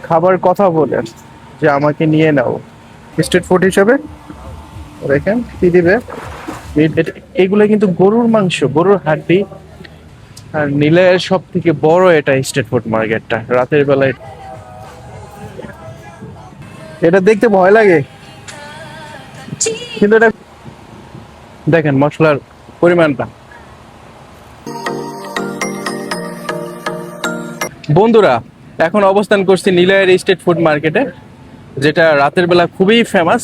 খাবার কথা বলেন যে আমাকে নিয়ে নাও স্ট্রিট ফুড হিসেবে। দেখেন কি দিবে। এগুলো কিন্তু গরুর মাংস, গরুর হাড্ডি। আর নীলের সব থেকে বড় এটা স্ট্রিট ফুড মার্কেটটা রাতের বেলায়। এটা দেখতে ভয় লাগে, কিন্তু এটা দেখেন মশলার পরিমাণটা। বন্ধুরা, এখন অবস্থান করছি নীলয়ের স্ট্রিট ফুড মার্কেটে, যেটা রাতের বেলা খুবই ফেমাস।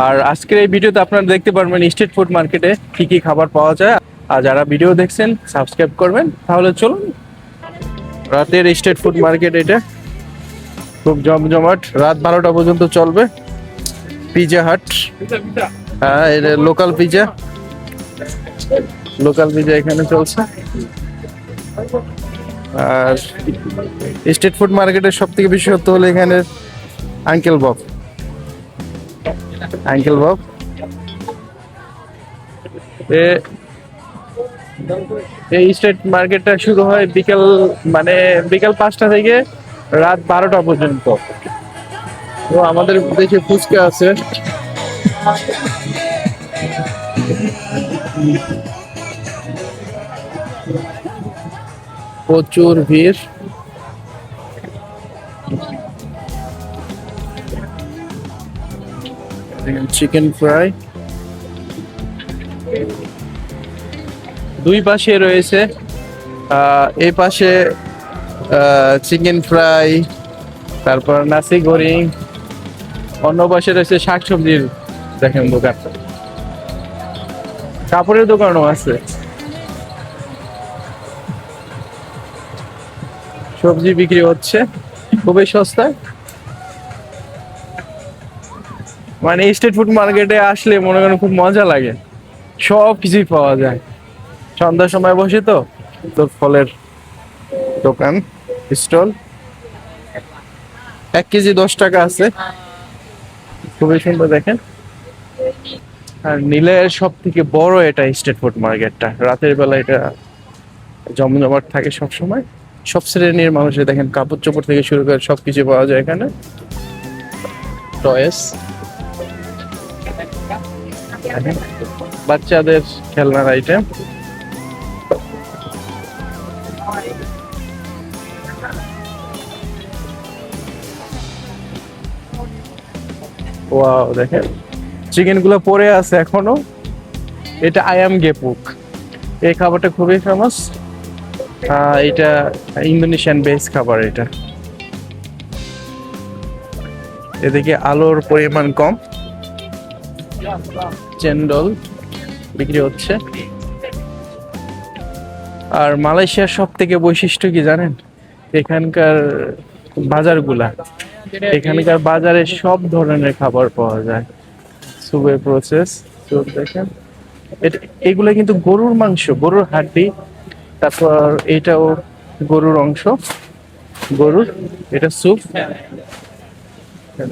আর আজকের এই ভিডিওতে আপনারা দেখতে পারবেন স্ট্রিট ফুড মার্কেটে কি কি খাবার পাওয়া যায়। আর যারা ভিডিও দেখছেন সাবস্ক্রাইব করবেন। তাহলে চলুন, রাতের স্ট্রিট ফুড মার্কেট এটা খুব জমজমাট, রাত 12টা পর্যন্ত চলবে। পিজা হাট, হ্যাঁ এটা লোকাল পিজা, লোকাল পিজা এখানে চলছে। আর স্ট্রিট ফুড মার্কেটের সব থেকে বিশেষত্ব হলো এখানে আঙ্কেল বব। আঙ্কেল বব এই স্ট্রিট মার্কেটটা শুরু হয় বিকেল, মানে বিকেল 5টা থেকে রাত 12টা পর্যন্ত। তো আমাদের দেশে ফুচকা আছে। প্রচুর ভিড়। চিকেন ফ্রাই দুই পাশে রয়েছে। এই পাশে চিকেন ফ্রাই, তারপর নাসি গোরিং। অন্য পাশে রয়েছে শাকসবজির, দেখেন দোকান, কাপড়ের দোকানও আছে। সবজি বিক্রি হচ্ছে খুবই সস্তায়। মানে স্ট্রিট ফুড মার্কেটে আসলে মনে করেন খুব মজা লাগে, সব কিছুই পাওয়া যায়। সন্ধ্যার সময় বসে তো, তো ফলের দোকান, স্টল। 1 কেজি 10 টাকা আছে, খুবই সুন্দর দেখেন। আর নীলের সব থেকে বড় এটা স্ট্রিট ফুড মার্কেটটা রাতের বেলা এটা জমজমাট থাকে সব সময়। সব শ্রেণীর মানুষের দেখেন, কাপড় চোপড় থেকে শুরু করে সবকিছু পাওয়া যায় এখানে। টয়েস, বাচ্চাদের খেলনার আইটেম। ওয়াও, দেখেন চিকেন গুলো পড়ে আছে এখনো। এটা আয়াম গেপুক, এই খাবারটা খুবই ফেমাস। এটা ইন্দোনেশিয়ান বেস খাবার এটা। এদিকে আলোর পরিমাণ কম, চেন্ডল বিক্রি হচ্ছে। আর মালয়েশিয়ার সব থেকে বৈশিষ্ট্য কি জানেন? এখানকার বাজারগুলা, এখানকার বাজারে সব ধরনের খাবার পাওয়া যায়। সুপের প্রসেস, সুপ দেখেন। এগুলা কিন্তু গরুর মাংস, গরুর হাড্ডি। তারপর এটাও গরুর অংশ, গরুর। এটা স্যুপ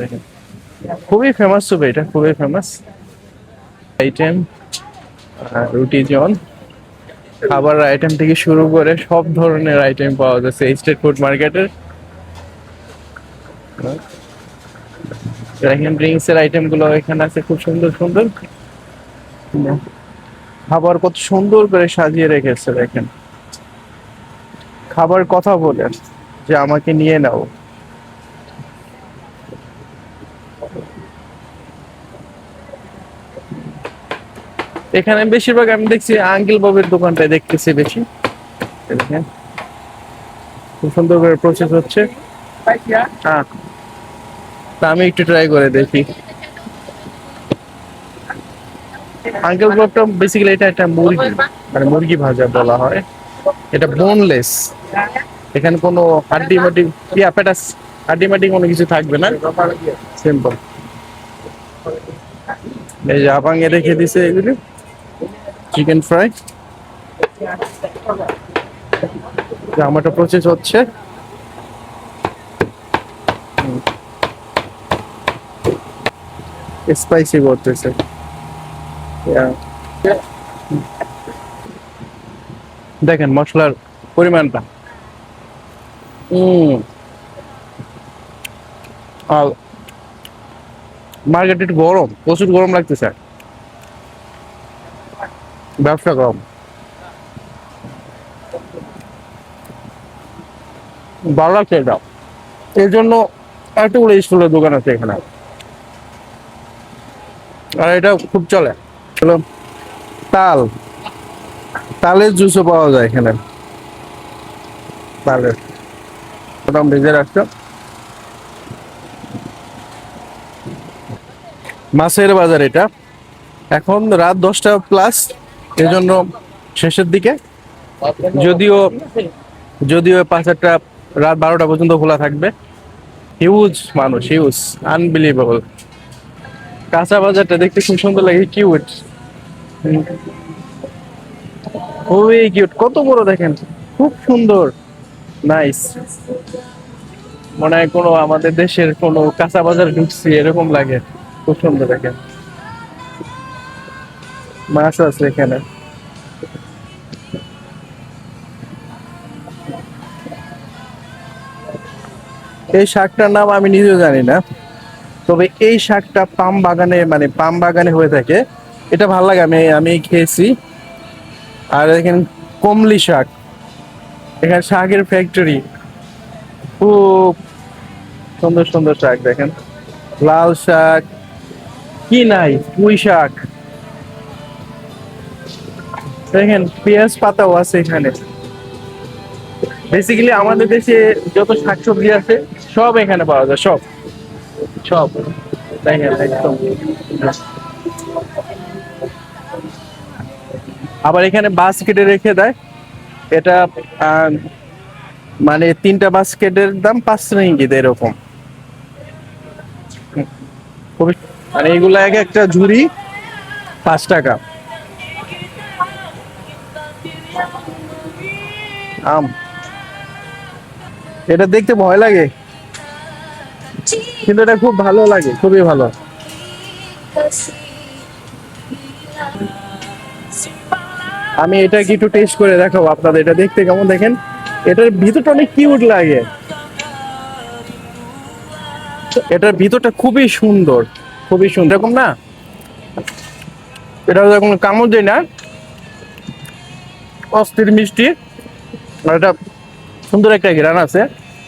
দেখেন, খুবই ফেমাস স্যুপ, এটা খুবই ফেমাস আইটেম। রুটি জন, খাবার আইটেম থেকে শুরু করে সব ধরনের আইটেম পাওয়া যাচ্ছে এই স্ট্রিট ফুড মার্কেটের। দেখেন ড্রিঙ্কস এর আইটেম গুলো এখানে আছে, খুব সুন্দর সুন্দর খাবার, কত সুন্দর করে সাজিয়ে রেখেছে দেখেন। খাবার কথা বলেন যে আমাকে নিয়ে নাও। এখানে বেশিরভাগ আমি দেখছি আঙ্কেল ববের দোকানটায় দেখতেছি বেশি। দেখেন খুব সুন্দর করে প্রসেস হচ্ছে। হ্যাঁ, তা আমি একটু ট্রাই করে দেখি। আঙ্কেল ববটা বেসিক্যালি এটা একটা মুরগি, মানে মুরগি ভাজা বলা হয়। এটা বোনলেস, এখানে কোনো হাড্ডি মাড্ডি, প্যাটাস, হাড্ডি মাড্ডি কোনো কিছু থাকবে না, সিম্পল। এই যে আপাঙ্গে রেখে দিছে এগুলি। চিকেন ফ্রাই, আমারটা প্রসেস হচ্ছে। স্পাইসি করতেছে। দেখেন মশলার পরিমাণটা। আর মার্কেট একটু গরম, প্রচুর গরম লাগতেছে, ব্যবসা গরম। ভালো লাগছে এটা, এর জন্য এতগুলো স্কুলের দোকান আছে এখানে, আর এটা খুব চলে। হলো তাল, তালের জুসও পাওয়া যায় এখানে, তালের একদম ভেজে রাখছে। মাছের বাজার এটা, এখন রাত 10টা প্লাস, এজন্য শেষের দিকে। যদিও যদিও 5-8টা, রাত 12টা পর্যন্ত খোলা থাকবে। হিউজ মানুষ, হিউজ, আনবিলিভেবল। কাঁচা বাজারটা দেখতে খুব সুন্দর লাগে, কিউট, খুবই কিউট, কত বড় দেখেন, খুব সুন্দর, নাইস। মনে হয় কোনো আমাদের দেশের কোনো কাঁচা বাজার ঢুকছি এরকম লাগে, খুব সুন্দর দেখেন। মাছ আছে এখানে, এই শাকটার নাম আমি নিজেও জানি না, তবে এই শাকটা পাম বাগানে, মানে পাম বাগানে হয়ে থাকে। এটা ভালো লাগে, আমি আমি খেয়েছি। আর এখানে কমলি শাক, এখানে শাকের ফ্যাক্টরি, খুব সুন্দর সুন্দর শাক দেখেন, লাল শাক, কি নাই, পুঁই শাক দেখেন, পেঁয়াজ পাতাও আছে এখানে। বেসিক্যালি আমাদের দেশে যত শাকসবজি আছে সব এখানে পাওয়া যায়, সব সব দেখেন একদম। আবার এখানে বাস্কেটে রেখে দেয়, এটা আহ, মানে 3টা বাস্কেটের দাম 5 রিঙ্গিত এরকম। খুবই, মানে এগুলা এক একটা ঝুড়ি 5 টাকা। আম, এটা দেখতে ভয় লাগে, কিন্তু এটা খুব ভালো লাগে, খুবই ভালো। আমি এটা কি একটু টেস্ট করে দেখাবো আপনাদের, এটা দেখতে কেমন দেখেন, এটার ভিতরটা অনেক কিউট লাগে, এটার ভিতরটা খুবই সুন্দর, খুবই সুন্দর, এরকম না, এটা যখন কামড় দেয় না, অস্থির মিষ্টি, আর এটা সুন্দর একটা ঘ্রাণ আছে,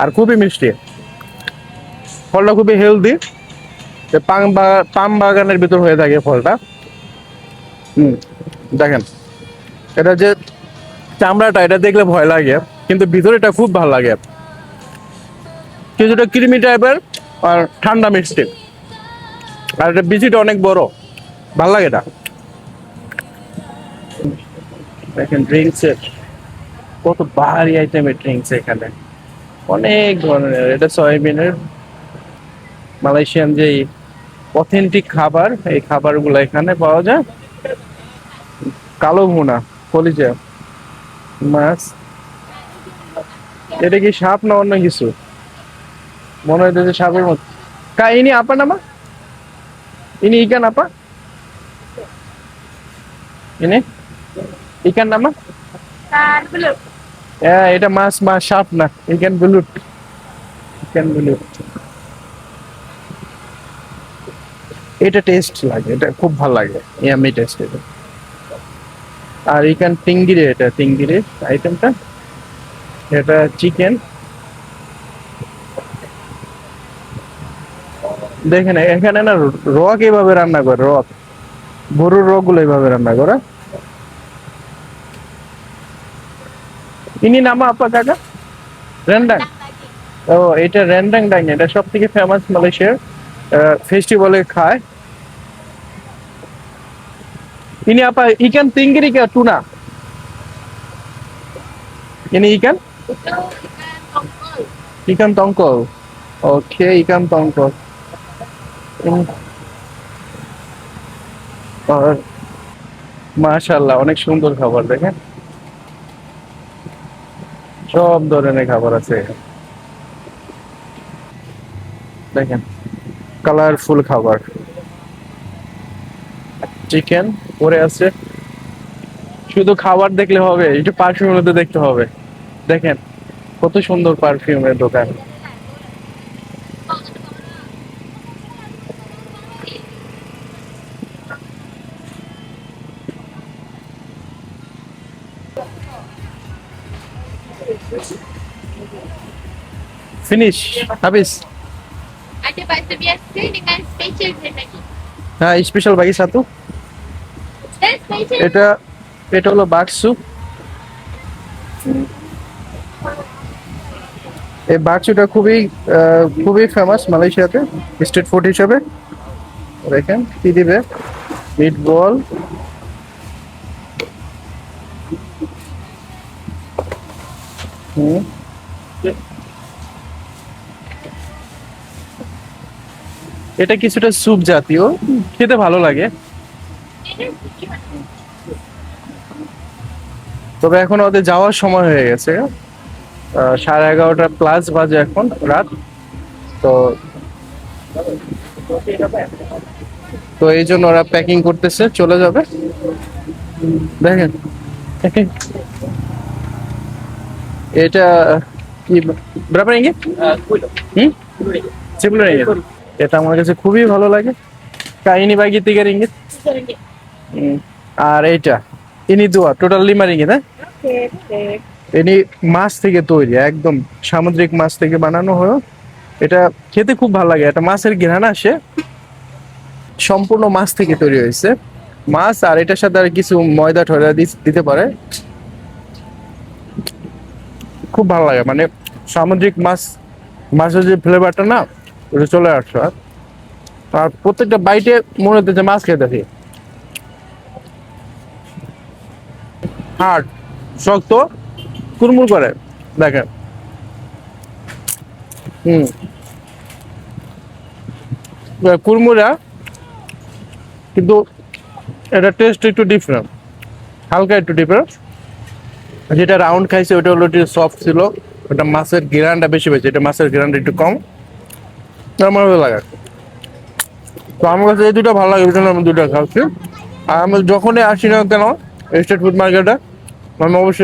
আর খুবই মিষ্টি। ফলটা খুবই হেলদি, পাম বাগানের ভিতর হয়ে থাকে ফলটা। দেখেন, এটা যে চামড়াটা, এটা দেখলে ভয় লাগে, কিন্তু ভিতরেটা খুব ভালো লাগে, কিছুটা ক্রিমি টাইপের, আর ঠান্ডা মিষ্টি, আর এটা বিচিটা অনেক বড়, ভালো লাগে এটা। দেখেন ড্রিঙ্কসের কত ভারী আইটেমের ড্রিঙ্কস এখানে, অনেক ধরনের, এটা সয়াবিনের মালয়েশিয়ান যে অথেন্টিক খাবার, এই খাবারগুলো এখানে পাওয়া যায়। কালো ভুনা, কলিজা মাছ, এটা কি সাপ না অন্য কিছু, মনে হইতেছে সাপের মতো। ইনি আপা নামা, ইনি ইকান আপা, ইনি ইকান নামা, হ্যাঁ এটা মাছ, মাছ সাপ না, ইকান বুলুট, ইকান বুলুট। এটা টেস্ট লাগে, এটা খুব ভালো লাগে, ইয়ামি টেস্ট এটা। আর ইকান টিঙ্গিরে, এটা টিঙ্গিরে আইটেমটা, এটা চিকেন। দেখেন এখানে না রক এইভাবে রান্না করে, রক, গরুর রক গুলো এইভাবে রান্না করে। ইনি নামা আপা কাকা, রেন্ডাং, ও এটা রেন্ডাং ডাং, এটা সব থেকে ফেমাস মালয়েশিয়ার, ফেস্টিভ্যালে খায়। ইনি আপা ইকান তিঙ্গিরি কা টুনা, ইনি ইকান, ইকান তংকল, ওকে ইকান তংকল। মাশাআল্লাহ, অনেক সুন্দর খাবার দেখেন, সব ধরনের খাবার আছে দেখেন, কালারফুল খাবার, চিকেন পরে আছে। শুধু খাবার দেখলে হবে, একটু পারফিউমের মধ্যে দেখতে হবে, দেখেন কত সুন্দর পারফিউমের দোকান। finish. Habis. Ada bakso biasa dengan special lagi. হ্যাঁ স্পেশাল বাকি সাতু। Dan special. এটা এটা হলো বাক্সু। এই বাক্সুটা খুবই ফেমাস মালয়েশিয়াতে স্ট্রিট ফুড হিসেবে। দেখেন কি দিবে, মিট বল, এটা কিছুটা স্যুপ জাতীয়, খেতে ভালো লাগে। তবে এখন ওদের যাওয়ার সময় হয়ে গেছে, 11:30 বাজে এখন রাত। তো তো এই জন্য ওরা প্যাকিং করতেছে, চলে যাবে। দেখেন এটা কি berapa ringgit? 10 ringgit. এটা আমার কাছে খুবই ভালো লাগে। কাহিনী বাকি 3 ringgit. আর এইটা ইনি দোয়া টোটাল 5 ringgit, হ্যাঁ? Okay. ইনি মাছ থেকে তৈরি, একদম সামুদ্রিক মাছ থেকে বানানো হয়। এটা খেতে খুব ভালো লাগে, এটা মাছের ঘ্রাণ আসে, সম্পূর্ণ মাছ থেকে তৈরি হয়েছে। মাছ আর এটার সাথে আর কিছু ময়দা টয়দা দিতে পারে। খুব ভালো লাগে, মানে সামুদ্রিক মাছের যে ফ্লেভারটা না ওটা চলে আসছে। আর প্রত্যেকটা বাইটে মনে হচ্ছে মাছ খেতেছি। হার্ড, শক্ত, কুরমুর করে, দেখেন। কুরমুরা, কিন্তু এটা টেস্ট একটু ডিফারেন্ট, হালকা একটু ডিফারেন্ট। যেটা রাউন্ড খাইছে ওটা হলো একটু সফট ছিল, ওটা মাছের ঘ্রাণটা বেশি পেয়েছে, এটা মাছের ঘ্রাণটা একটু কম। আমার ভালো লাগে। তো আমার কাছে এই দুটো ভালো লাগে, এই জন্য আমি দুটো খাচ্ছি। আর আমি যখনই আসি না কেন স্ট্রিট ফুড মার্কেটে, আমি অবশ্যই